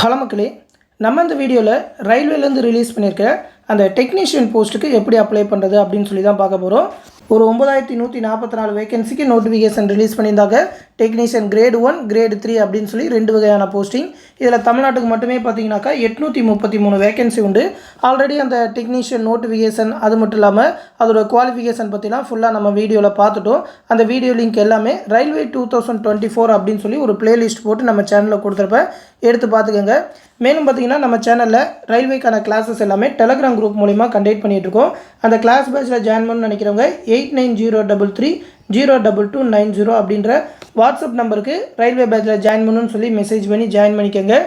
Hello மக்களே, நம்ம இந்த வீடியோவில் ரயில்வேலேருந்து ரிலீஸ் பண்ணியிருக்க அந்த டெக்னீஷியன் போஸ்ட்டுக்கு எப்படி அப்ளை பண்ணுறது அப்படின்னு சொல்லி தான் பார்க்க போகிறோம். ஒரு 9144 வேகன்சிக்கு நோட்டிஃபிகேஷன் ரிலீஸ் பண்ணியிருந்தாங்க. டெக்னீஷியன் கிரேட் 1 கிரேட் 3 அப்படின்னு சொல்லி 2 வகையான போஸ்டிங். இதில் தமிழ்நாட்டுக்கு மட்டுமே பார்த்தீங்கன்னாக்கா 833 வேகன்சி உண்டு. ஆல்ரெடி அந்த டெக்னீஷியன் நோட்டிஃபிகேஷன் அது மட்டும் இல்லாமல் அதோட குவாலிஃபிகேஷன் பற்றிலாம் ஃபுல்லாக நம்ம வீடியோவில் பார்த்துட்டோம். அந்த வீடியோ லிங்க் எல்லாமே ரயில்வே 2024 அப்படின்னு சொல்லி ஒரு பிளேலிஸ்ட் போட்டு நம்ம சேனலில் கொடுத்துருப்பேன், எடுத்து பார்த்துக்கோங்க. மேலும் பார்த்தீங்கன்னா நம்ம சேனலில் ரயில்வேக்கான கிளாஸஸ் எல்லாமே டெலகிராம் குரூப் மூலிமா கண்டக்ட் பண்ணிகிட்ருக்கோம். அந்த கிளாஸ் பேட்சில் ஜாயின் பண்ணணும்னு நினைக்கிறவங்க 8903329290 அப்படின்ற வாட்ஸ்அப் நம்பருக்கு ரயில்வே பேட்சில் ஜாயின் பண்ணணும்னு சொல்லி மெசேஜ் பண்ணி ஜாயின் பண்ணிக்கோங்க.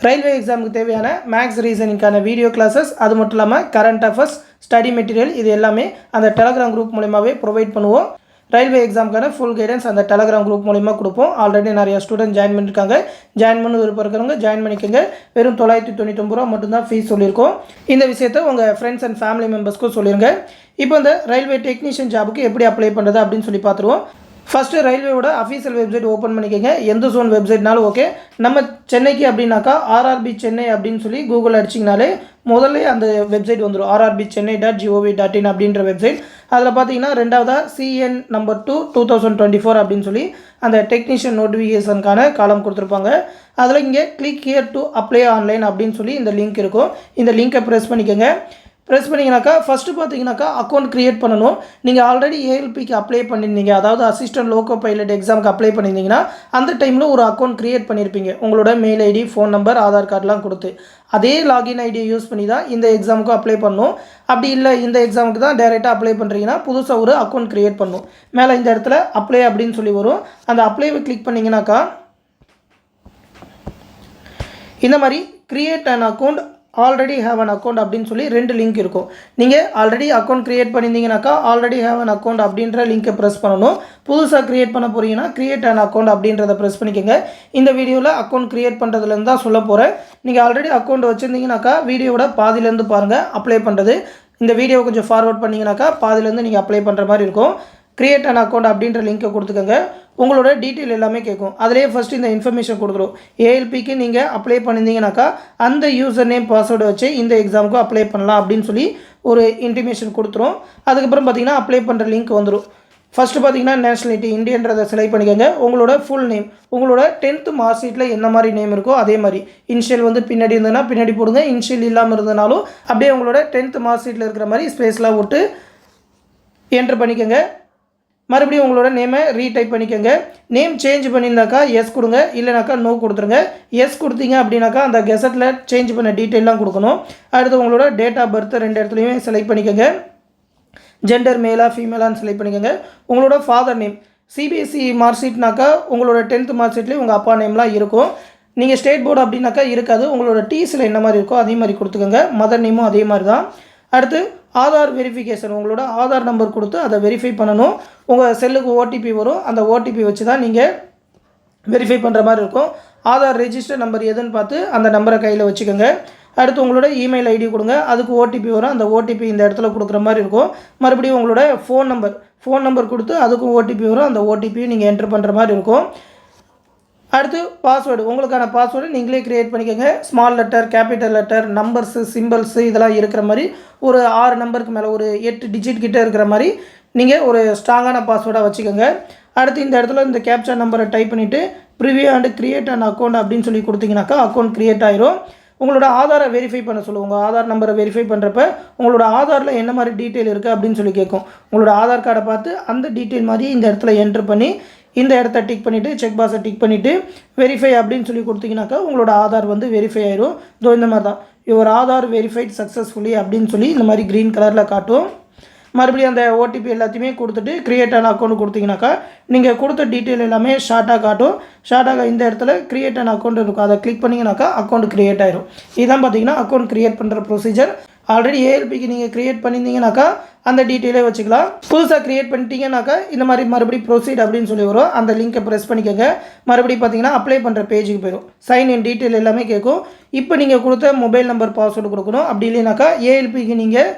ரயில்வே எக்ஸாமுக்கு தேவையான மேக்ஸ் ரீசனிங்கான வீடியோ கிளாஸஸ் அது மட்டும் இல்லாமல் கரண்ட் அஃபேர்ஸ், ஸ்டடி மெட்டீரியல் இது எல்லாமே அந்த டெலகிராம் குரூப் மூலிமாவே ப்ரொவைட் பண்ணுவோம். ரயில்வே எக்ஸாமுக்கான ஃபுல் கைடன்ஸ் அந்த டெலகிராம் குரூப் மூலிமா கொடுப்போம். ஆல்ரெடி நிறைய ஸ்டூடெண்ட் ஜாயின் பண்ணியிருக்காங்க. ஜாயின் பண்ண விருப்பம் இருக்கிறவங்க ஜாயின் பண்ணிக்கோங்க. வெறும் 999 ரூபா மட்டும்தான் ஃபீஸ் சொல்லியிருக்கோம். இந்த விஷயத்தை உங்கள் ஃப்ரெண்ட்ஸ் அண்ட் ஃபேமிலி மெம்பர்ஸ்க்கும் சொல்லிடுங்க. இப்போ இந்த ரயில்வே டெக்னீஷியன் ஜாபுக்கு எப்படி அப்ளை பண்ணுறது அப்படின்னு சொல்லி பார்த்துருவோம். ஃபஸ்ட்டு ரயில்வேவோட அஃபீஷியல் வெப்சைட் ஓப்பன் பண்ணிக்கோங்க. எந்த ஜோன் வெப்சைட்னாலும் ஓகே. நம்ம சென்னைக்கு அப்படின்னாக்கா ஆர்ஆர்பி சென்னை அப்படின்னு சொல்லி கூகுள் அடிச்சிங்கனாலே முதல்ல அந்த வெப்சைட் வந்துடும். rbchennai.gov.in அப்படின்ற வெப்சைட். அதில் பார்த்தீங்கன்னா ரெண்டாவதாக CN நம்பர் 2 2024 அப்படின்னு சொல்லி அந்த டெக்னீஷியன் நோட்டிஃபிகேஷனுக்கான காலம் கொடுத்துருப்பாங்க. அதில் இங்கே click here to apply online அப்படின்னு சொல்லி இந்த லிங்க் இருக்கும். இந்த லிங்க்கை ப்ரெஸ் பண்ணிக்கோங்க. ப்ரெஸ் பண்ணிங்கனாக்கா ஃபஸ்ட்டு பார்த்தீங்கன்னாக்கா அக்கௌண்ட் க்ரியேட் பண்ணணும். நீங்கள் ஆல்ரெடி ALPக்கு அப்ளை பண்ணியிருந்தீங்க, அதாவது அசிஸ்டன்ட் லோக்கோ பைலட் எக்ஸாமுக்கு அப்ளை பண்ணியிருந்தீங்கன்னா அந்த டைமில் ஒரு அக்கௌண்ட் க்ரியேட் பண்ணியிருப்பீங்க. உங்களோட mail ID, phone number, Aadhaar கார்டெலாம் கொடுத்து அதே லாகின் ஐடியை யூஸ் பண்ணி தான் இந்த எக்ஸாமுக்கு அப்ளை பண்ணணும். அப்படி இல்லை இந்த எக்ஸாமுக்கு தான் டேரெக்டாக அப்ளை பண்ணுறீங்கன்னா புதுசாக ஒரு அக்கௌண்ட் க்ரியேட் பண்ணணும். மேலே இந்த இடத்துல அப்ளை அப்படின்னு சொல்லி வரும். அந்த அப்ளைவை கிளிக் பண்ணிங்கனாக்கா இந்த மாதிரி create an account, already have an account அப்படின்னு சொல்லி 2 லிங்க் இருக்கும். நீங்கள் ஆல்ரெடி அக்கௌண்ட் க்ரியேட் பண்ணியிருந்தீங்கன்னாக்கா ஆல்ரெடி ஹேவ் அன் அக்கௌண்ட் அப்படின்ற லிங்க்கை ப்ரெஸ் பண்ணணும். புதுசாக க்ரியேட் பண்ண போகிறீங்கன்னா க்ரியேட் அன் அக்கௌண்ட் அப்படின்றத ப்ரெஸ் பண்ணிக்கோங்க. இந்த வீடியோவில் அக்கௌண்ட் க்ரியேட் பண்ணுறதுலேருந்து தான் சொல்ல போகிறேன். நீங்கள் ஆல்ரெடி அக்கௌண்ட் வச்சுருந்தீங்கன்னாக்கா வீடியோவோட பாதிலேருந்து பாருங்கள் அப்ளை பண்ணுறது. இந்த வீடியோ கொஞ்சம் ஃபார்வர்ட் பண்ணிங்கனாக்கா பாதிலேருந்து நீங்கள் அப்ளை பண்ணுற மாதிரி இருக்கும். க்ரியேட் அன் அக்கௌண்ட் அப்படின்ற லிங்க்கை கொடுத்துக்கோங்க. உங்களோட டீட்டெயில் எல்லாமே கேட்கும். அதிலே ஃபஸ்ட்டு இந்த இன்ஃபர்மேஷன் கொடுத்துரும். ALPக்கு நீங்கள் அப்ளை பண்ணியிருந்தீங்கனாக்கா அந்த யூசர் நேம் பாஸ்வேர்டு வச்சு இந்த எக்ஸாமுக்கு அப்ளை பண்ணலாம் அப்படின்னு சொல்லி ஒரு இன்டிமேஷன் கொடுத்துரும். அதுக்கப்புறம் பார்த்தீங்கன்னா அப்ளை பண்ணுற லிங்க் வந்துடும். ஃபஸ்ட்டு பார்த்தீங்கன்னா நேஷனாலிட்டி இந்தியன்றதை செலக்ட் பண்ணிக்கோங்க. உங்களோட ஃபுல் நேம், உங்களோட 10th மார்க் ஷீட்டில் என்ன மாதிரி நேம் இருக்கோ அதே மாதிரி இனிஷியல் வந்து பின்னாடி இருந்ததுன்னா பின்னாடி போடுங்க. இனிஷியல் இல்லாமல் இருந்ததுனாலும் அப்படியே உங்களோட 10th மார்க் ஷீட்டில் இருக்கிற மாதிரி ஸ்பேஸ்லாம் விட்டு என்ட்ரு பண்ணிக்கோங்க. மறுபடியும் உங்களோட நேமை ரீடைப் பண்ணிக்கோங்க. நேம் சேஞ்ச் பண்ணியிருந்தாக்கா எஸ் கொடுங்க, இல்லைனாக்கா நோ கொடுத்துருங்க. எஸ் கொடுத்தீங்க அப்படின்னாக்கா அந்த கெசட்டில் சேஞ்ச் பண்ண டீட்டெயிலாம் கொடுக்கணும். அடுத்து உங்களோட டேட் ஆஃப் பர்த் 2 இடத்துலையுமே செலக்ட் பண்ணிக்கோங்க. ஜெண்டர் மேலா ஃபீமேலான்னு செலக்ட் பண்ணிக்கோங்க. உங்களோட ஃபாதர் நேம், CBSE மார்க் ஷீட்னாக்கா உங்களோட 10th மார்க் ஷீட்லேயும் உங்கள் அப்பா நேம்லாம் இருக்கும். நீங்கள் ஸ்டேட் போர்டு அப்படின்னாக்கா இருக்காது. உங்களோட டிசியில் என்ன மாதிரி இருக்கோ அதே மாதிரி கொடுத்துக்கோங்க. மதர் நேமும் அதே மாதிரி தான். அடுத்து ஆதார் வெரிஃபிகேஷன், உங்களோட ஆதார் நம்பர் கொடுத்து அதை வெரிஃபை பண்ணணும். உங்கள் செல்லுக்கு OTP வரும். அந்த OTP வச்சு தான் நீங்கள் வெரிஃபை பண்ணுற மாதிரி இருக்கும். ஆதார் ரெஜிஸ்டர் நம்பர் எதுன்னு பார்த்து அந்த நம்பரை கையில் வச்சுக்கோங்க. அடுத்து உங்களோட இமெயில் ஐடி கொடுங்க. அதுக்கு OTP வரும். அந்த OTP இந்த இடத்துல கொடுக்குற மாதிரி இருக்கும். மறுபடியும் உங்களோட ஃபோன் நம்பர் கொடுத்து அதுக்கும் OTP வரும். அந்த OTPயும் நீங்கள் என்ட்ரு பண்ணுற மாதிரி இருக்கும். அடுத்து பாஸ்வேர்டு, உங்களுக்கான பாஸ்வேர்டு நீங்களே க்ரியேட் பண்ணிக்கோங்க. Small letter, capital letter, numbers, சிம்பிள்ஸு இதெல்லாம் இருக்கிற மாதிரி ஒரு 6 நம்பருக்கு மேலே ஒரு 8 டிஜிட் கிட்டே இருக்கிற மாதிரி நீங்கள் ஒரு ஸ்ட்ராங்கான பாஸ்வேர்டாக வச்சுக்கோங்க. அடுத்து இந்த இடத்துல இந்த கேப்சா நம்பரை டைப் பண்ணிவிட்டு preview and create an account அப்படின்னு சொல்லி கொடுத்தீங்கன்னாக்கா அக்கௌண்ட் க்ரியேட் ஆயிரும். உங்களோட ஆதாரை வெரிஃபை பண்ண சொல்லுவோம். உங்கள் ஆதார் நம்பரை வெரிஃபை பண்ணுறப்ப உங்களோட ஆதாரில் என்ன மாதிரி டீட்டெயில் இருக்குது அப்படின்னு சொல்லி கேட்கும். உங்களோட ஆதார் கார்டை பார்த்து அந்த டீட்டெயில் மாதிரி இந்த இடத்துல என்ட்ரு பண்ணி இந்த இடத்த டிக் பண்ணிவிட்டு செக் பாக்ஸை டிக் பண்ணிவிட்டு வெரிஃபை அப்படின்னு சொல்லி கொடுத்தீங்கன்னாக்கா உங்களோட ஆதார் வந்து வெரிஃபை ஆயிரும். இதோ இந்த மாதிரி தான் யுவர் ஆதார் வெரிஃபைட் சக்ஸஸ்ஃபுல்லி அப்படின்னு சொல்லி இந்த மாதிரி க்ரீன் கலரில் காட்டும். மறுபடியும் அந்த OTP எல்லாத்தையுமே கொடுத்துட்டு க்ரியேட் ஆன அக்கௌண்ட் கொடுத்தீங்கன்னாக்கா நீங்கள் கொடுத்த டீட்டெயில் எல்லாமே ஷார்ட்டாக காட்டும். ஷார்ட்டாக இந்த இடத்துல க்ரியேட் ஆன அக்கௌண்ட் இருக்கும். அதை கிளிக் பண்ணிங்கனாக்கா அக்கௌண்ட் க்ரியேட் ஆயிரும். இதுதான் பார்த்தீங்கன்னா அக்கௌண்ட் க்ரியேட் பண்ணுற ப்ரொசீஜர். ஆல்ரெடி ALPக்கு நீங்கள் க்ரியேட் பண்ணியிருந்தீங்கனாக்கா அந்த டீட்டெயிலே வச்சுக்கலாம். புதுசாக க்ரியேட் பண்ணிட்டீங்கன்னாக்கா இந்த மாதிரி மறுபடியும் ப்ரொசீட் அப்படின்னு சொல்லி வரும். அந்த லிங்க்கை ப்ரெஸ் பண்ணிக்கோங்க. மறுபடியும் பார்த்தீங்கன்னா அப்ளை பண்ணுற பேஜுக்கு போயிடும். சைன் இன் டீட்டெயில் எல்லாமே கேட்கும். இப்போ நீங்கள் கொடுத்த மொபைல் நம்பர் பாஸ்வேர்டு கொடுக்கணும். அப்படி இல்லைனாக்கா ALPக்கு நீங்கள்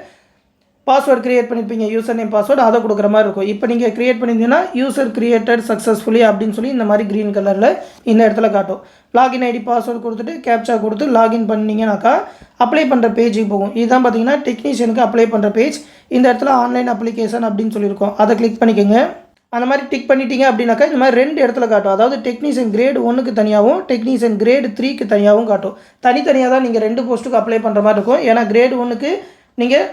பாஸ்வேர்ட் க்ரியேட் பண்ணியிருப்பீங்க, யூசர் நேம் பாஸ்வேர்டு அதை கொடுக்குற மாதிரி இருக்கும். இப்போ நீங்கள் க்ரியேட் பண்ணியிருந்தீங்கன்னா யூசர் கிரியேட்டட் சக்ஸஸ்ஃபுல்லி அப்படின்னு சொல்லி இந்த மாதிரி க்ரீன் கலரில் இந்த இடத்துல காட்டும். லாகின் ஐடி பாஸ்வேர்டு கொடுத்துட்டு கேப்சா கொடுத்து லாகின் பண்ணிங்கனாக்கா அப்ளை பண்ணுற பேஜுக்கு போகும். இதுதான் பார்த்தீங்கன்னா டெக்னீஷியனுக்கு அப்ளை பண்ணுற பேஜ். இந்த இடத்துல ஆன்லைன் அப்ளிகேஷன் அப்படின்னு சொல்லியிருக்கோம், அதை கிளிக் பண்ணிக்கோங்க. அந்த மாதிரி டிக் பண்ணிட்டீங்க அப்படின்னாக்கா இந்த மாதிரி 2 இடத்துல காட்டும். அதாவது டெக்னீஷியன் கிரேட் 1க்கு தனியாகவும் டெக்னீஷியன் கிரேட் 3க்கு தனியாகவும் காட்டும். தனித்தனியாக தான் நீங்கள் 2 போஸ்ட்டுக்கு அப்ளை பண்ணுற மாதிரி இருக்கும். ஏன்னா கிரேட் 1க்கு நீங்கள்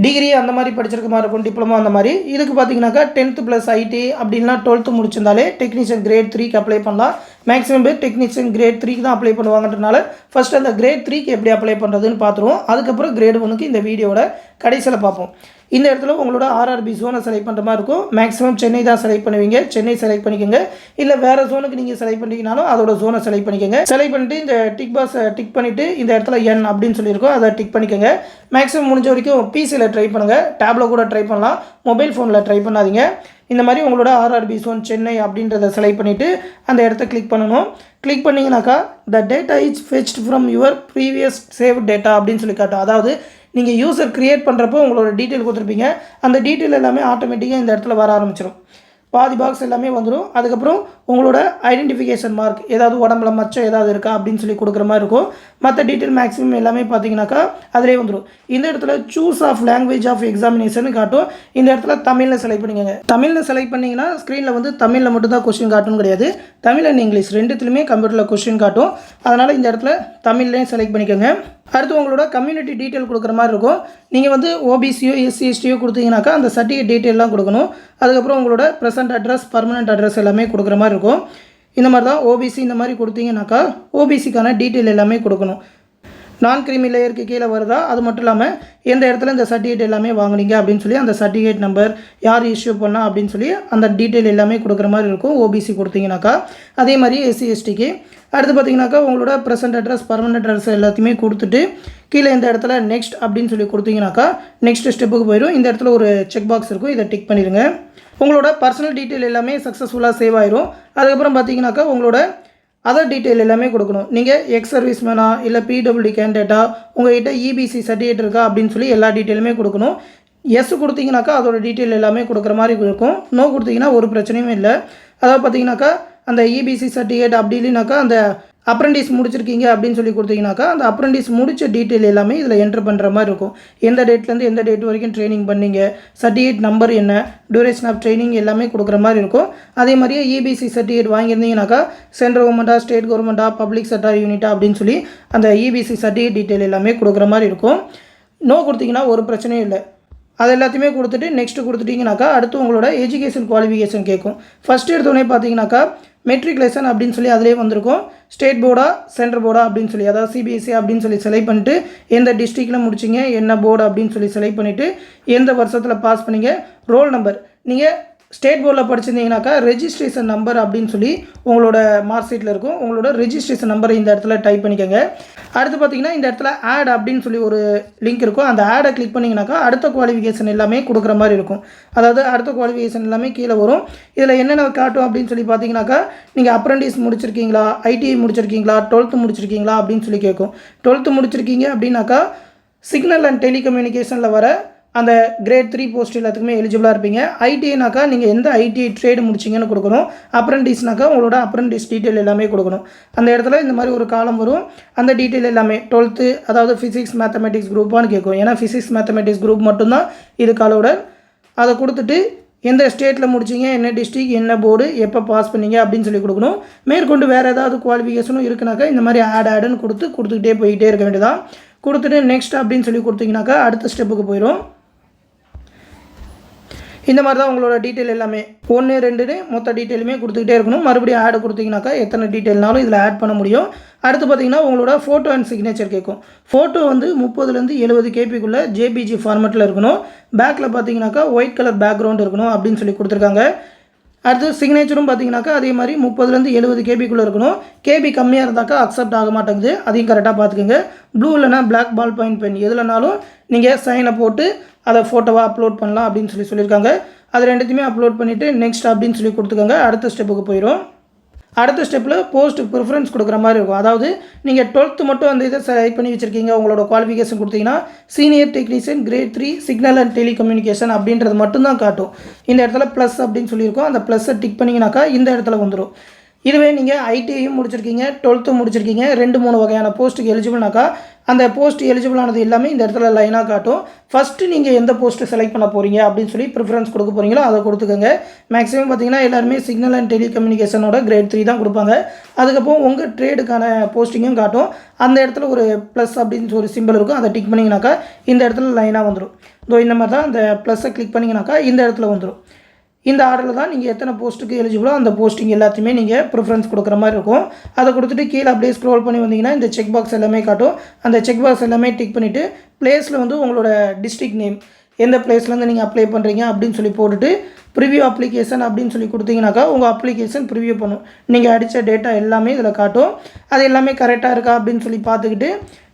டிகிரி அந்த மாதிரி படிச்சிருக்க மாதிரி இருக்கும், டிப்ளமோ அந்த மாதிரி. இதுக்கு பார்த்தீங்கன்னாக்கா 10th + ஐடி அப்படின்னா 12th முடிச்சிருந்தாலே டெக்னீஷியன் கிரேட் 3க்கு அப்ளை பண்ணலாம். மேக்ஸிமம் பேர் டெக்னீஷியன் கிரேட் 3க்கு தான் அப்ளை பண்ணுவாங்கன்றனால ஃபஸ்ட்டு அந்த கிரேட் 3க்கு எப்படி அப்ளை பண்ணுறதுன்னு பார்த்துருவோம். அதுக்கப்புறம் கிரேட் 1க்கு இந்த வீடியோட கடைசியில் பார்ப்போம். இந்த இடத்துல உங்களோட ஆர்ஆர்பி ஜோனை செலக்ட் பண்ணுற மாதிரி இருக்கும். மேக்ஸிமம் சென்னை தான் செலக்ட் பண்ணுவீங்க, சென்னை செலக்ட் பண்ணிக்கோங்க. இல்லை வேறு ஜோனுக்கு நீங்கள் செலக்ட் பண்ணிட்டீங்கனாலும் அதோட ஜோனை செலக்ட் பண்ணிக்கோங்க. செலக்ட் பண்ணிட்டு இந்த டிக் பாக்ஸை டிக் பண்ணிவிட்டு இந்த இடத்துல என் அப்படின்னு சொல்லியிருக்கோம், அதை டிக் பண்ணிக்கோங்க. மேக்ஸிமம் முடிஞ்ச வரைக்கும் பிசியில் ட்ரை பண்ணுங்கள், டேப்ல கூட ட்ரை பண்ணலாம், மொபைல் ஃபோனில் ட்ரை பண்ணாதீங்க. இந்த மாதிரி உங்களோட ஆர்ஆர்பி ஜோன் சென்னை அப்படின்றத செலக்ட் பண்ணிவிட்டு அந்த இடத்த கிளிக் பண்ணணும். கிளிக் பண்ணிங்கனாக்கா the data is fetched from your previous save data அப்படின்னு சொல்லி காட்டும். அதாவது நீங்கள் யூசர் க்ரியேட் பண்ணுறப்போ உங்களோட டீட்டெயில் கொடுத்துருப்பீங்க, அந்த டீட்டெயில் எல்லாமே ஆட்டோமேட்டிக்காக இந்த இடத்துல வர ஆரம்பிச்சிடும். பாதி பாக்ஸ் எல்லாமே வந்துடும். அதுக்கப்புறம் உங்களோட ஐடென்டிஃபிகேஷன் மார்க் ஏதாவது உடம்புல மச்சம் ஏதாவது இருக்கா அப்படின்னு சொல்லி கொடுக்குற மாதிரி இருக்கும். மற்ற டீட்டெயில் மேக்ஸிமம் எல்லாமே பார்த்தீங்கன்னாக்கா அதிலே வந்துடும். இந்த இடத்துல choose of language of examination காட்டும். இந்த இடத்துல தமிழில் செலக்ட் பண்ணிக்கோங்க. தமிழில் செலக்ட் பண்ணிங்கன்னா ஸ்க்ரீனில் வந்து தமிழில் மட்டும்தான் கொஸ்டின் காட்டணும் கிடையாது, தமிழ் அண்ட் இங்கிலீஷ் ரெண்டுத்துலையுமே கம்ப்யூட்டரில் கொஸ்டின் காட்டும். அதனால் இந்த இடத்துல தமிழ்லையும் செலக்ட் பண்ணிக்கோங்க. அடுத்து உங்களோட கம்யூனிட்டி டீட்டெயில் கொடுக்குற மாதிரி இருக்கும். நீங்கள் வந்து ஓபிசியோ எஸ்சி எஸ்டியோ கொடுத்தீங்கன்னாக்கா அந்த சர்டிஃபிகேட் டீட்டெயிலாம் கொடுக்கணும். அதுக்கப்புறம் உங்களோட ப்ரெசென்ட் அட்ரஸ் பர்மனெண்ட் அட்ரஸ் எல்லாமே கொடுக்குற மாதிரி இருக்கும். இந்த மாதிரி தான் ஓபிசி இந்த மாதிரி கொடுத்தீங்கன்னாக்கா ஓபிசிக்கான டீட்டெயில் எல்லாமே கொடுக்கணும். நான் கிரிமி லேயருக்கு கீழே வருதா, அது மட்டும் இல்லாமல் எந்த இடத்துல இந்த சர்டிஃபிகேட் எல்லாமே வாங்குனீங்க அப்படின்னு சொல்லி அந்த சர்டிஃபிகேட் நம்பர் யார் இஷ்யூ பண்ணா அப்படின்னு சொல்லி அந்த டீட்டெயில் எல்லாமே கொடுக்குற மாதிரி இருக்கும் ஓபிசி கொடுத்தீங்கன்னாக்கா. அதே மாதிரி எஸ்சி எஸ்டிக்கு அடுத்து பார்த்தீங்கன்னாக்கா உங்களோட ப்ரெசென்ட் அட்ரஸ் பர்மனெண்ட் அட்ரஸ் எல்லாத்தையுமே கொடுத்துட்டு கீழே இந்த இடத்துல நெக்ஸ்ட் அப்படின்னு சொல்லி கொடுத்தீங்கன்னாக்கா நெக்ஸ்ட் ஸ்டெப்புக்கு போயிடும். இந்த இடத்துல ஒரு செக் பாக்ஸ் இருக்கும், இதை டிக் பண்ணிடுங்க. உங்களோட பர்சனல் டீட்டெயில் எல்லாமே சக்ஸஸ்ஃபுல்லாக சேவ் ஆயிரும். அதுக்கப்புறம் பார்த்தீங்கன்னாக்கா உங்களோட அதர் டீட்டெயில் எல்லாமே கொடுக்கணும். நீங்கள் எக்ஸ் சர்வீஸ் மேனா இல்லை பிடபிள்யூடி கேண்டிடேட்டா, உங்கள்கிட்ட இபிசி சர்டிஃபிகேட் இருக்கா அப்படின்னு சொல்லி எல்லா டீட்டெயிலுமே கொடுக்கணும். எஸ் கொடுத்தீங்கன்னாக்கா அதோட டீட்டெயில் எல்லாமே கொடுக்குற மாதிரி இருக்கும். நோ கொடுத்தீங்கன்னா ஒரு பிரச்சனையும் இல்லை. அதாவது பார்த்தீங்கன்னாக்கா அந்த இபிசி சர்டிஃபிகேட் அப்படி இல்லைனாக்கா அந்த அப்ரெண்டிஸ் முடிச்சிருக்கீங்க அப்படின்னு சொல்லி கொடுத்தீங்கன்னாக்கா அந்த அப்ரெண்டிஸ் முடித்த டீட்டெயில் எல்லாமே இதில் என்ட்ரு பண்ணுற மாதிரி இருக்கும். எந்த டேட்லேருந்து எந்த டேட் வரைக்கும் ட்ரைனிங் பண்ணீங்க, சர்டிஃபிகேட் நம்பர் என்ன, டியூரேஷன் ஆஃப் ட்ரைனிங் எல்லாமே கொடுக்குற மாதிரி இருக்கும். அதே மாதிரியே இபிசி சர்டிஃபிகேட் வாங்கியிருந்தீங்கன்னாக்கா சென்ட்ரல் கவர்மெண்ட்டா, ஸ்டேட் கவர்மெண்ட்டா, பப்ளிக் செக்டார் யூனிட்டா அப்படின்னு சொல்லி அந்த இபிசி சர்டிஃபிகேட் டீட்டெயில் எல்லாமே கொடுக்குற மாதிரி இருக்கும். நோ கொடுத்தீங்கன்னா ஒரு பிரச்சனையும் இல்லை. அது எல்லாத்தையுமே கொடுத்துட்டு நெக்ஸ்ட்டு கொடுத்துட்டிங்கனாக்கா அடுத்து உங்களோட எஜுகேஷன் குவாலிஃபிகேஷன் கேட்கும். ஃபஸ்ட்டு எடுத்தோடனே பார்த்தீங்கன்னாக்கா மெட்ரிகுலேஷன் அப்படின்னு சொல்லி அதிலே வந்திருக்கும். ஸ்டேட் போர்டா சென்ட்ரல் போர்டா அப்படின்னு சொல்லி, அதாவது சிபிஎஸ்சி அப்படின்னு சொல்லி செலக்ட் பண்ணிட்டு எந்த டிஸ்ட்ரிக்டில் முடிச்சிங்க, என்ன போர்டு அப்படின்னு சொல்லி செலக்ட் பண்ணிவிட்டு எந்த வருஷத்தில் பாஸ் பண்ணிங்க, ரோல் நம்பர். நீங்கள் ஸ்டேட் போர்டில் படிச்சிருந்தீங்கன்னாக்கா ரெஜிஸ்ட்ரேஷன் நம்பர் அப்படின்னு சொல்லி உங்களோட மார்க் ஷீட்டில் இருக்கும். உங்களோட ரெஜிஸ்ட்ரேஷன் நம்பரை இந்த இடத்துல டைப் பண்ணிக்கோங்க. அடுத்து பார்த்தீங்கன்னா இந்த இடத்துல ஆட் அப்படின்னு சொல்லி ஒரு லிங்க் இருக்கும். அந்த ஆடை கிளிக் பண்ணிங்கனாக்கா அடுத்த குவாலிஃபிகேஷன் எல்லாமே கொடுக்குற மாதிரி இருக்கும். அதாவது அடுத்த குவாலிஃபிகேஷன் எல்லாமே கீழே வரும். இதில் என்னென்ன காட்டும் அப்படின்னு சொல்லி பார்த்தீங்கன்னாக்கா நீங்கள் அப்ரெண்டிஸ் முடிச்சிருக்கீங்களா, ஐடிஐ முடிச்சிருக்கீங்களா, 12th முடிச்சிருக்கீங்களா அப்படின்னு சொல்லி கேட்கும். 12th முடிச்சிருக்கீங்க அப்படின்னாக்கா சிக்னல் அண்ட் டெலிகம்யூனிகேஷனில் வர அந்த கிரேட் 3 போஸ்ட் எல்லாத்துக்குமே எலிஜிபிளாக இருப்பீங்க. ஐடிஐனாக்கா நீங்கள் எந்த ஐடிஐ ட்ரேடு முடிச்சிங்கன்னு கொடுக்கணும். அப்ரெண்டிஸ்னாக்கா உங்களோட அப்ரெண்டிஸ் டீட்டெயில் எல்லாமே கொடுக்கணும். அந்த இடத்துல இந்த மாதிரி ஒரு காலம் வரும். அந்த டீட்டெயில் எல்லாமே 12th அதாவது ஃபிசிக்ஸ் மேத்தமெட்டிக்ஸ் குரூப்பான்னு கேட்கும். ஏன்னா ஃபிசிக்ஸ் மேத்தமெட்டிக்ஸ் குரூப் மட்டும்தான் இது காலோட. அதை கொடுத்துட்டு எந்த ஸ்டேட்டில் முடிச்சிங்க, என்ன டிஸ்ட்ரிக், என்ன போர்டு, எப்போ பாஸ் பண்ணீங்க அப்படின்னு சொல்லி கொடுக்கணும். மேற்கொண்டு வேறு ஏதாவது குவாலிஃபிகேஷனும் இருக்குனாக்கா இந்த மாதிரி ஆடுன்னு கொடுத்துக்கிட்டே போய்கிட்டே இருக்க வேண்டியதான். கொடுத்துட்டு நெக்ஸ்ட் அப்படின்னு சொல்லி கொடுத்தீங்கன்னாக்கா அடுத்த ஸ்டெப்புக்கு போயிடும். இந்த மாதிரி தான் உங்களோட டீட்டெயில் எல்லாமே 1 2 மொத்த டீட்டெயிலுமே கொடுத்துக்கிட்டே இருக்கணும். மறுபடியும் ஆட் கொடுத்தீங்கன்னாக்கா எத்தனை டீட்டெயில்னாலும் இதில் ஆட் பண்ண முடியும். அடுத்து பார்த்தீங்கன்னா உங்களோட ஃபோட்டோ அண்ட் சிக்னேச்சர் கேட்கும். ஃபோட்டோ வந்து 30லேருந்து 70 கேபிக்குள்ளே ஜேபிஜி ஃபார்மெட்டில் இருக்கணும். பேக்கில் பார்த்தீங்கன்னாக்கா ஒயிட் கலர் பேக்ரவுண்ட் இருக்கணும் அப்படின்னு சொல்லி கொடுத்துருக்காங்க. அடுத்து சிக்னேச்சரும் பார்த்தீங்கன்னாக்கா அதே மாதிரி 30லேருந்து 70 கேபிக்குள்ளே இருக்கணும். கேபி கம்மியாக இருந்தாக்கா அக்செப்ட் ஆக மாட்டேங்குது, அதையும் கரெக்டாக பார்த்துக்கோங்க. ப்ளூ இல்லைனா பிளாக் பால் பாயிண்ட் பென் எதுலனாலும் நீங்கள் சைனை போட்டு அதை ஃபோட்டோவாக அப்லோட் பண்ணலாம் அப்படின்னு சொல்லியிருக்காங்க. அது ரெண்டுத்தையுமே அப்லோட் பண்ணிவிட்டு நெக்ஸ்ட் அப்படின்னு சொல்லி கொடுத்துக்கோங்க. அடுத்த ஸ்டெப்புக்கு போயிடும். அடுத்த ஸ்டெப்பில் போஸ்ட் ப்ரிஃபரன்ஸ் கொடுக்குற மாதிரி இருக்கும். அதாவது நீங்கள் 12th மட்டும் அந்த இதை செலக்ட் பண்ணி வச்சுருக்கீங்க, உங்களோட குவாலிஃபிகேஷன் கொடுத்தீங்கன்னா senior technician grade 3 signal and telecommunication அப்படின்றது மட்டும்தான் காட்டும். இந்த இடத்துல ப்ளஸ் அப்படின்னு சொல்லியிருக்கோம், அந்த ப்ளஸ்ஸை டிக் பண்ணிங்கனாக்கா இந்த இடத்துல வந்துடும். இதுவே நீங்கள் ஐடிஐயும் முடிச்சிருக்கீங்க, 12th முடிச்சிருக்கீங்க, 2-3 வகையான போஸ்ட்டுக்கு எலிஜிபிள்னாக்கா அந்த போஸ்ட் எலிஜிபிளானது எல்லாமே இந்த இடத்துல லைனாக காட்டும். ஃபஸ்ட்டு நீங்கள் எந்த போஸ்ட்டு செலக்ட் பண்ண போகிறீங்க அப்படின்னு சொல்லி ப்ரிஃபரன்ஸ் கொடுக்க போகிறீங்களோ அதை கொடுத்துக்கோங்க. மேக்ஸிமம் பார்த்தீங்கன்னா எல்லாருமே சிக்னல் அண்ட் டெலிகம்யூனிகேஷனோட கிரேட் 3 தான் கொடுப்பாங்க. அதுக்கப்புறம் உங்கள் ட்ரேடுக்கான போஸ்டிங்கும் காட்டும். அந்த இடத்துல ஒரு ப்ளஸ் அப்படின்னு ஒரு சிம்பிள் இருக்கும், அதை டிக் பண்ணிங்கனாக்கா இந்த இடத்துல லைனாக வந்துடும். இந்த மாதிரி தான் அந்த ப்ளஸ்ஸை கிளிக் பண்ணிங்கனாக்கா இந்த இடத்துல வந்துடும். இந்த ஆர்டரில் தான் நீங்கள் எத்தனை போஸ்ட்டுக்கு எலிஜிபிளோ அந்த போஸ்டிங் எல்லாத்தையுமே நீங்கள் ப்ரிஃபரன்ஸ் கொடுக்குற மாதிரி இருக்கும். அதை கொடுத்துட்டு கீழே அப்படியே ஸ்க்ரோல் பண்ணி வந்தீங்கன்னா இந்த செக் பாக்ஸ் எல்லாமே காட்டும். அந்த செக் பாக்ஸ் எல்லாமே டிக் பண்ணிவிட்டு ப்ளேஸில் வந்து உங்களோட டிஸ்ட்ரிக்ட் நேம் எந்த ப்ளேஸ்லேருந்து நீங்கள் அப்ளை பண்ணுறீங்க அப்படின்னு சொல்லி போட்டுட்டு ப்ரிவியூ அப்ளிகேஷன் அப்படின்னு சொல்லி கொடுத்தீங்கனாக்கா உங்கள் அப்ளிகேஷன் ப்ரிவியூ பண்ணும். நீங்கள் அடித்த டேட்டா எல்லாமே இதில் காட்டும். அது எல்லாமே கரெக்டாக இருக்கா அப்படின்னு சொல்லி பார்த்துக்கிட்டு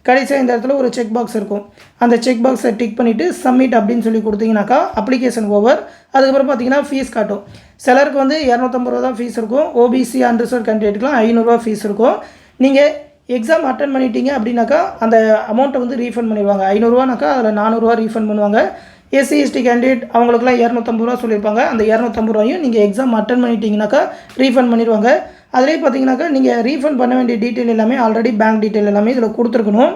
கடைசியாக இந்த இடத்துல ஒரு செக் பாக்ஸ் இருக்கும். அந்த செக் பாக்ஸை டிக் பண்ணிவிட்டு சப்மிட் அப்படின்னு சொல்லி கொடுத்தீங்கனாக்கா அப்ளிகேஷன் ஓவர். அதுக்கப்புறம் பார்த்தீங்கன்னா ஃபீஸ் காட்டும். சிலருக்கு வந்து 250 ரூபா தான் ஃபீஸ் இருக்கும். ஓபிசி அன்ரிசர்வ் கேண்டிடேட்டுக்குலாம் 500 ரூபா ஃபீஸ் இருக்கும். நீங்கள் எக்ஸாம் அட்டன் பண்ணிட்டீங்க அப்படின்னாக்கா அந்த அமௌண்ட்டை வந்து ரீஃபண்ட் பண்ணிடுவாங்க. 500 ரூபானாக்கா அதில் 400 ரூபா ரீஃபண்ட் பண்ணுவாங்க. எஸ்சி எஸ்டி கேண்டிடேட் அவங்களுக்குலாம் 250 ரூபா சொல்லியிருப்பாங்க. அந்த 250 ரூபாயும் நீங்கள் எக்ஸாம் அட்டன் பண்ணிட்டீங்கனாக்கா ரீஃபண்ட் பண்ணிடுவாங்க. அதிலே பார்த்தீங்கன்னாக்கா நீங்கள் ரீஃபண்ட் பண்ண வேண்டிய டீட்டெயில் எல்லாமே ஆல்ரெடி பேங்க் டீட்டெயில் எல்லாமே இதில் கொடுத்துருக்கணும்.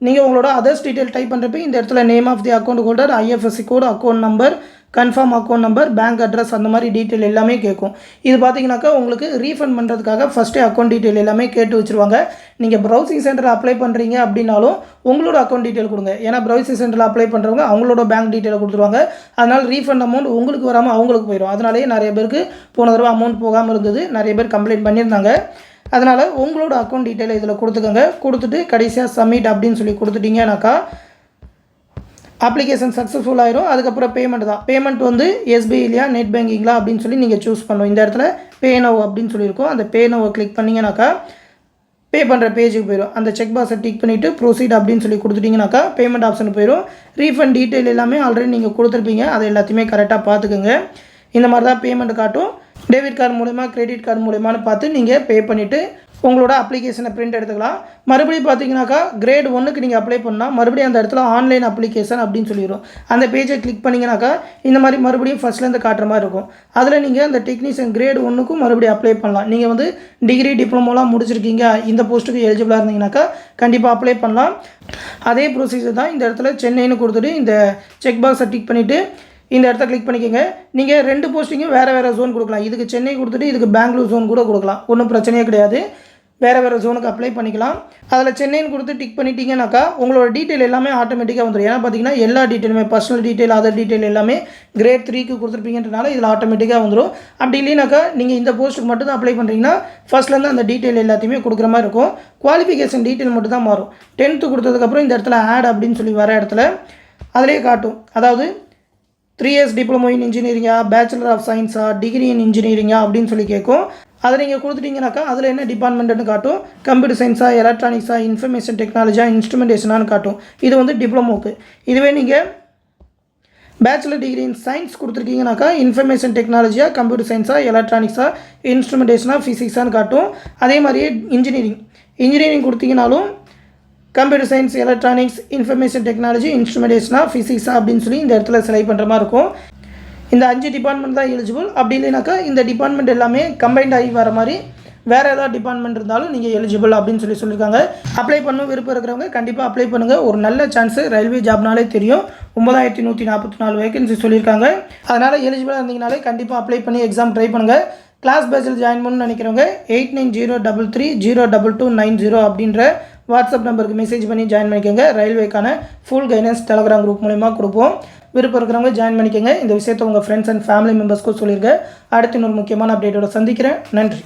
நீங்கள் உங்களோட அதர்ஸ் டீட்டெயில் டைப் பண்ணுறப்ப இந்த இடத்துல name of the account holder, IFSC code, account number, confirm account number, bank address அந்த மாதிரி டீட்டெயில் எல்லாமே கேட்கும். இது பார்த்தீங்கன்னாக்கா உங்களுக்கு ரீஃபண்ட் பண்ணுறதுக்காக ஃபஸ்ட்டே அக்கௌண்ட் டீட்டெயில் எல்லாமே கேட்டு வச்சுருவாங்க. நீங்கள் ப்ரௌசிங் சென்டரில் அப்ளை பண்ணுறீங்க அப்படின்னாலும் உங்களோட அக்கௌண்ட் டீட்டெயில் கொடுங்க. ஏன்னா ப்ரௌசிங் சென்டரில் அப்ளை பண்ணுறவங்க அவங்களோட பேங்க் டீட்டெயில் கொடுத்துருவாங்க. அதனால் ரீஃபண்ட் அமௌண்ட் உங்களுக்கு வராமல் அவங்களுக்கு போயிடும். அதனாலேயே நிறைய பேருக்கு போன தடவை அமௌண்ட் போகாமல் இருந்தது, நிறைய பேர் கம்ப்ளைண்ட் பண்ணியிருந்தாங்க. அதனால் உங்களோட அக்கௌண்ட் டீட்டெயிலை இதில் கொடுத்துக்கோங்க. கொடுத்துட்டு கடைசியாக சப்மிட் அப்படின்னு சொல்லி கொடுத்துட்டீங்கன்னாக்கா அப்ளிகேஷன் சக்ஸஸ்ஃபுல் ஆயிரும். அதுக்கப்புறம் பேமெண்ட் தான். பேமெண்ட் வந்து எஸ்பிஐ இல்லையா நெட் பேங்கிங்களா அப்படின்னு சொல்லி நீங்கள் சூஸ் பண்ணணும். இந்த இடத்துல பே நவ் அப்படின்னு சொல்லியிருக்கோம். அந்த பே நவ்வை கிளிக் பண்ணிங்கனாக்கா பே பண்ணுற பேஜுக்கு போயிடும். அந்த செக் பாக்ஸை டிக் பண்ணிவிட்டு ப்ரொசீட் அப்படின்னு சொல்லி கொடுத்துட்டிங்கனாக்கா பேமெண்ட் ஆப்ஷனுக்கு போயிடும். ரீஃபண்ட் டீட்டெயில் எல்லாமே ஆல்ரெடி நீங்கள் கொடுத்துருப்பீங்க, அதை எல்லாத்தையுமே கரெக்டாக பார்த்துக்குங்க. இந்த மாதிரி தான் பேமெண்ட் காட்டும். டெபிட் கார்டு மூலமா கிரெடிட் கார்டு மூலமானு பார்த்து நீங்கள் பே பண்ணிவிட்டு உங்களோட அப்ளிகேஷனை பிரிண்ட் எடுத்துக்கலாம். மறுபடியும் பார்த்தீங்கன்னாக்கா கிரேட் 1க்கு நீங்கள் அப்ளை பண்ணால் மறுபடியும் அந்த இடத்துல ஆன்லைன் அப்ளிகேஷன் அப்படின்னு சொல்லிடும். அந்த பேஜை கிளிக் பண்ணிங்கனாக்கா இந்த மாதிரி மறுபடியும் ஃபஸ்ட்லேருந்து காட்டுற மாதிரி இருக்கும். அதில் நீங்கள் அந்த டெக்னீஷியன் கிரேட் 1க்கும் மறுபடியும் அப்ளை பண்ணலாம். நீங்கள் வந்து டிகிரி டிப்ளமோலாம் முடிச்சிருக்கீங்க, இந்த போஸ்ட்டுக்கு எலிஜிபிளாக இருந்தீங்கன்னாக்கா கண்டிப்பாக அப்ளை பண்ணலாம். அதே ப்ரொசீஜர் தான். இந்த இடத்துல சென்னைன்னு கொடுத்துட்டு இந்த செக் பாக்ஸை டிக் பண்ணிவிட்டு இந்த இடத்த கிளிக் பண்ணிக்கோங்க. நீங்கள் 2 போஸ்டிங்கும் வேறு ஜோன் கொடுக்கலாம். இதுக்கு சென்னை கொடுத்துட்டு இதுக்கு பெங்களூர் ஜோன் கூட கொடுக்கலாம், ஒன்றும் பிரச்சனையே கிடையாது. வேறு ஜோனுக்கு அப்ளை பண்ணிக்கலாம். அதில் சென்னைன்னு கொடுத்து டிக் பண்ணிட்டீங்கன்னாக்கா உங்களோட டீட்டெயில் எல்லாமே ஆட்டோமேட்டிக்காக வந்துடும். ஏன்னா பார்த்தீங்கன்னா எல்லா டீட்டெயிலுமே பர்சனல் டீட்டெயில் அதர் டீட்டெயில் எல்லாமே கிரேட் 3க்கு கொடுத்துருப்பீங்கன்றனால இதில் ஆட்டோமேட்டிக்காக வந்துடும். அப்படி இல்லைனாக்கா நீங்கள் இந்த போஸ்ட்டுக்கு மட்டும் தான் அப்ளை பண்ணுறீங்கன்னா ஃபஸ்ட்லேருந்து அந்த டீட்டெயில் எல்லாத்தையுமே கொடுக்குற மாதிரி இருக்கும். குவாலிஃபிகேஷன் டீட்டெயில் மட்டும் தான் மாறும். 10th கொடுத்ததுக்கப்புறம் இந்த இடத்துல ஆட் அப்படின்னு சொல்லி வர இடத்துல அதிலே காட்டும். அதாவது 3 years டிப்ளமோ இன் இன்ஜினியரிங்கா, பேச்சுலர் ஆஃப் சயின்ஸா, டிகிரி இன் இன்ஜினியரிங்கா அப்படின்னு சொல்லி கேட்கும். அதை நீங்கள் கொடுத்துட்டீங்கன்னாக்கா அதில் என்ன டிபார்ட்மெண்ட்டுன்னு காட்டும். கம்ப்யூட்டர் சயின்ஸா, எலக்ட்ரானிக்ஸா, இன்ஃபர்மேஷன் டெக்னாலஜியா, இன்ஸ்ட்ருமெண்டேஷனான்னு காட்டும். இது வந்து டிப்ளமோக்கு. இதுவே நீங்கள் பேச்சுலர் டிகிரி இன் சயின்ஸ் கொடுத்துருக்கீங்கன்னாக்கா இன்ஃபர்மேஷன் டெக்னாலஜியா, கம்ப்யூட்டர் சயின்ஸா, எலக்ட்ரானிக்ஸா, இன்ஸ்ட்ருமெண்டேஷனா, ஃபிசிக்ஸான்னு காட்டும். அதே மாதிரியே இன்ஜினியரிங் கொடுத்தீங்கனாலும் computer science, electronics, information technology, இன்ஸ்ட்ருமெண்டேஷனா, ஃபிசிக்ஸா அப்படின்னு சொல்லி இந்த இடத்துல செலக்ட் பண்ணுற மாதிரி இருக்கும். இந்த 5 டிபார்ட்மெண்ட் தான் எலிஜிபிள். அப்படி இல்லைனாக்கா இந்த டிபார்ட்மெண்ட் எல்லாமே கம்பைண்ட் ஆகி வர மாதிரி வேறு ஏதாவது டிபார்ட்மெண்ட் இருந்தாலும் நீங்கள் எலிஜிபிள் அப்படின்னு சொல்லியிருக்காங்க. அப்ளை பண்ணணும் விருப்பம் இருக்கிறவங்க கண்டிப்பாக அப்ளை பண்ணுங்கள். ஒரு நல்ல சான்ஸு. ரயில்வே ஜாப்னாலே தெரியும், 9144 வேகன்சி சொல்லியிருக்காங்க. அதனால் எலிஜிபிளாக இருந்தீங்கனாலே கண்டிப்பாக அப்ளை பண்ணி எக்ஸாம் ட்ரை பண்ணுங்கள். கிளாஸ் பேட்சில் ஜாயின் பண்ணணும்னு நினைக்கிறவங்க 8903302990 அப்படின்ற வாட்ஸ்அப் நம்பருக்கு மெசேஜ் பண்ணி ஜாயின் பண்ணிக்கோங்க. ரயில்வேக்கான ஃபுல் கைடன்ஸ் டெலகிராம் குரூப் மூலிமா கொடுப்போம். விருப்பம் இருக்கிறவங்க ஜாயின் பண்ணிக்கோங்க. இந்த விஷயத்தை உங்கள் ஃப்ரெண்ட்ஸ் அண்ட் ஃபேமிலி மெம்பர்ஸ்க்கும் சொல்லியிருக்கேன். அடுத்து இன்னொரு முக்கியமான அப்டேட்டோட சந்திக்கிறேன். நன்றி.